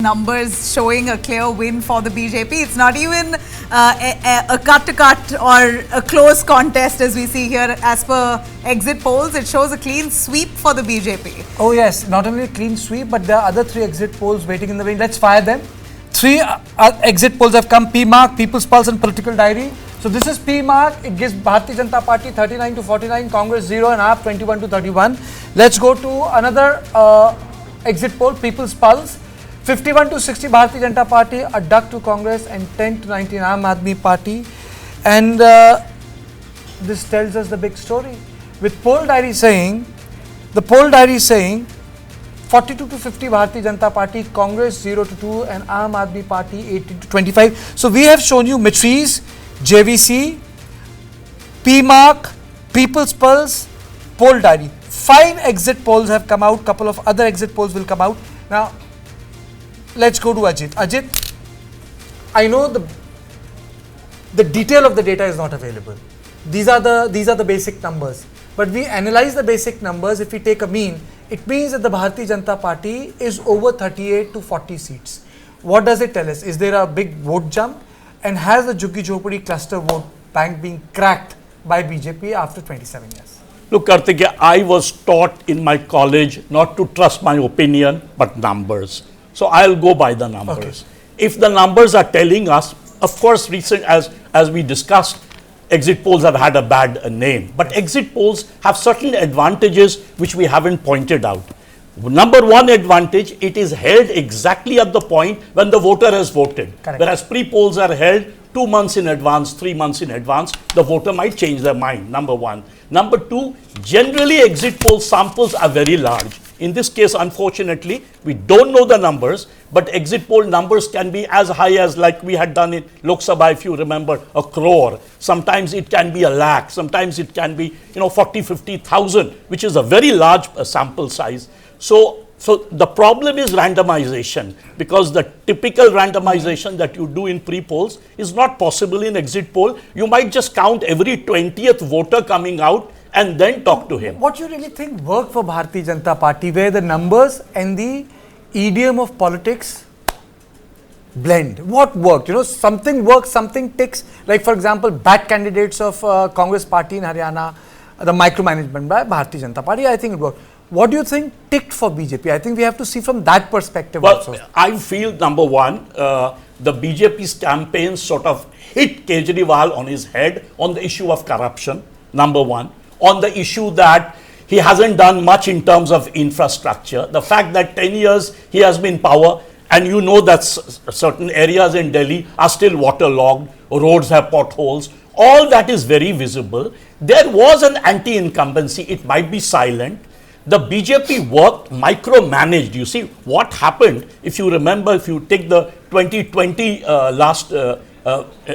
Numbers showing a clear win for the BJP. It's not even a cut-to-cut or a close contest as we see here as per exit polls. It shows a clean sweep for the BJP. Oh yes, not only a clean sweep, but there are other three exit polls waiting in the wing. Let's fire them. Three exit polls have come: P-Mark, People's Pulse and Political Diary. So this is P-Mark. It gives Bharatiya Janata Party 39 to 49, Congress 0 and AAP 21 to 31. Let's go to another exit poll, People's Pulse. 51 to 60 Bharatiya Janata Party, a duck to Congress, and 10 to 19 Aam Aadmi Party. And this tells us the big story. With poll diary saying, 42 to 50 Bharatiya Janata Party, Congress 0 to 2, and Aam Aadmi Party 18 to 25. So we have shown you Matrice, JVC, P-Mark, People's Pulse, poll diary. 5 exit polls have come out. Couple of other exit polls will come out. Now, let's go to Ajit. Ajit, I know the detail of the data is not available. These are the basic numbers. But we analyze the basic numbers. If we take a mean, it means that the Bharatiya Janata Party is over 38 to 40 seats. What does it tell us? Is there a big vote jump? And has the Jhuggi Jhopadi cluster vote bank been cracked by BJP after 27 years? Look, Karthikeya, I was taught in my college not to trust my opinion, but numbers. So I'll go by the numbers. Okay. If the numbers are telling us, of course, recent as we discussed, exit polls have had a bad name. But exit polls have certain advantages which we haven't pointed out. Number one advantage, it is held exactly at the point when the voter has voted. Correct. Whereas pre-polls are held 2 months in advance, 3 months in advance, the voter might change their mind, number one. Number two, generally exit poll samples are very large. In this case, unfortunately, we don't know the numbers, but exit poll numbers can be as high as, like we had done in Lok Sabha, if you remember, a crore. Sometimes it can be a lakh, sometimes it can be 40, 50,000, which is a very large sample size. So the problem is randomization, because the typical randomization that you do in pre-polls is not possible in exit poll. You might just count every 20th voter coming out and then talk to him. What do you really think worked for Bharatiya Janata Party, where the numbers and the idiom of politics blend? What worked? Something works, something ticks. Like, for example, bad candidates of Congress Party in Haryana, the micromanagement by Bharatiya Janata Party, I think it worked. What do you think ticked for BJP? I think we have to see from that perspective also. I feel, number one, the BJP's campaign sort of hit Kejriwal on his head on the issue of corruption, number one. On the issue that he hasn't done much in terms of infrastructure. The fact that 10 years he has been in power, and you know that certain areas in Delhi are still waterlogged, roads have potholes, all that is very visible. There was an anti-incumbency, it might be silent. The BJP worked micromanaged. You see what happened, if you remember, if you take the 2020 last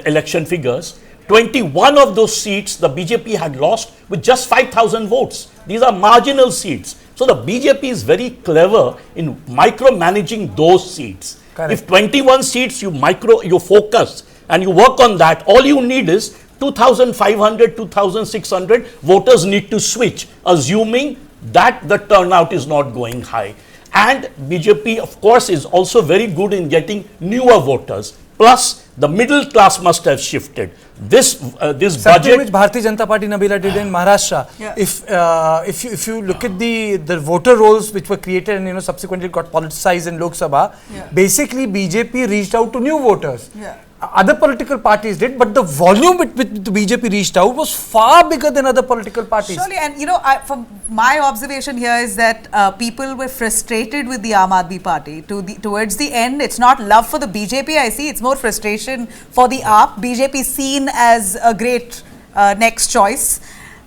election figures, 21 of those seats the BJP had lost with just 5,000 votes. These are marginal seats. So the BJP is very clever in micromanaging those seats. Correct. If 21 seats you focus and you work on that, all you need is 2,500, 2,600 voters need to switch, assuming that the turnout is not going high. And BJP, of course, is also very good in getting newer voters. Plus, the middle class must have shifted. This budget, which Bharatiya Janata Party, Nabila, did in Maharashtra. Yeah. If you look at the voter rolls which were created and subsequently got politicized in Lok Sabha, basically BJP reached out to new voters. Yeah. Other political parties did, but the volume with the BJP reached out was far bigger than other political parties. Surely, and from my observation here is that people were frustrated with the Aam Aadmi Party. Towards the end, it's not love for the BJP, I see, it's more frustration for the AAP. BJP seen as a great next choice.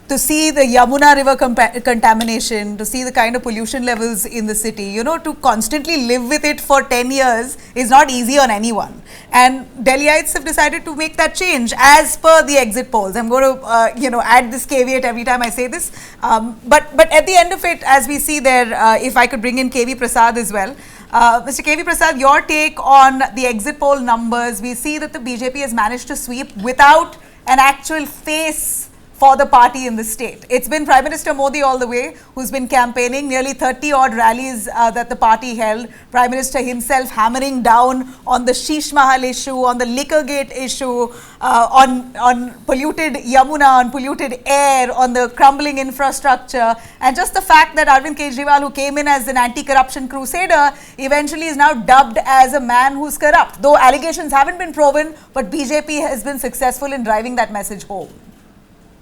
To see the Yamuna river contamination, to see the kind of pollution levels in the city, to constantly live with it for 10 years is not easy on anyone. And Delhiites have decided to make that change as per the exit polls. I'm going to, add this caveat every time I say this. But at the end of it, as we see there, if I could bring in KV Prasad as well. Mr. KV Prasad, your take on the exit poll numbers. We see that the BJP has managed to sweep without an actual face for the party in the state. It's been Prime Minister Modi all the way who's been campaigning, nearly 30 odd rallies that the party held. Prime Minister himself hammering down on the Sheesh Mahal issue, on the liquor gate issue, on polluted Yamuna, on polluted air, on the crumbling infrastructure, and just the fact that Arvind Kejriwal, who came in as an anti-corruption crusader, eventually is now dubbed as a man who's corrupt. Though allegations haven't been proven, but BJP has been successful in driving that message home.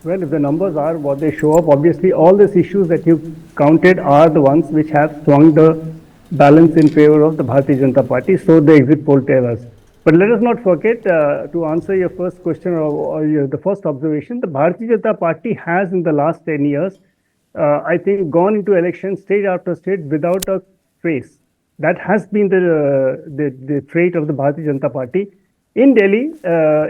Well, if the numbers are what they show up, obviously all these issues that you counted are the ones which have swung the balance in favor of the Bharatiya Janata Party, so the exit poll tells us. But let us not forget, to answer your first question or the first observation, the Bharatiya Janata Party has in the last 10 years, I think, gone into elections state after state without a trace. That has been the trait of the Bharatiya Janata Party. In Delhi,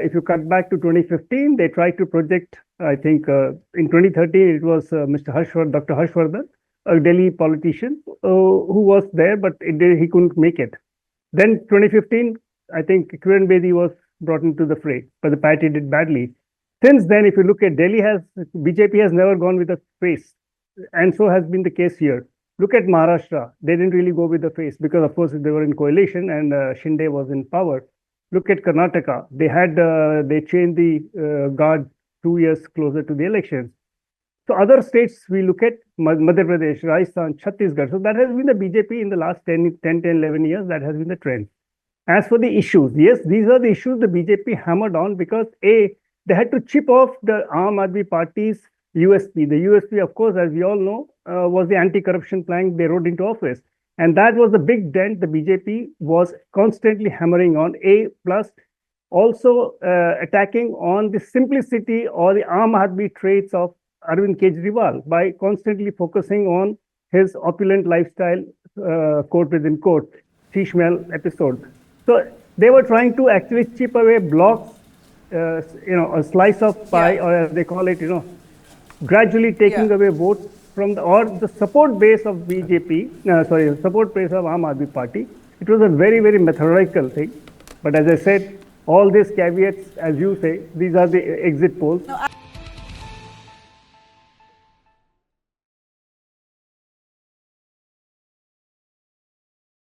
if you cut back to 2015, they tried to project, I think in 2013, it was Dr. Harshvardhan, a Delhi politician who was there, but he couldn't make it. Then 2015, I think Kiran Bedi was brought into the fray, but the party did badly. Since then, if you look at BJP has never gone with a face, and so has been the case here. Look at Maharashtra, they didn't really go with the face because, of course, they were in coalition and Shinde was in power. Look at Karnataka. They changed the guard 2 years closer to the elections. So other states, we look at Madhya Pradesh, Rajasthan, Chhattisgarh. So that has been the BJP in the last 10, 11 years. That has been the trend. As for the issues, yes, these are the issues the BJP hammered on because they had to chip off the Aam Aadmi Party's USP. The USP, of course, as we all know, was the anti-corruption plank they wrote into office. And that was the big dent the BJP was constantly hammering on. Plus, also attacking on the simplicity or the Aam Aadmi traits of Arvind Kejriwal by constantly focusing on his opulent lifestyle, quote within quote, Sheesh Mahal episode. So they were trying to actually chip away blocks, a slice of pie, or as they call it, gradually taking away votes from the support base of BJP, support base of Aam Aadmi Party. It was a very, very methodical thing. But as I said, all these caveats, as you say, these are the exit polls. No,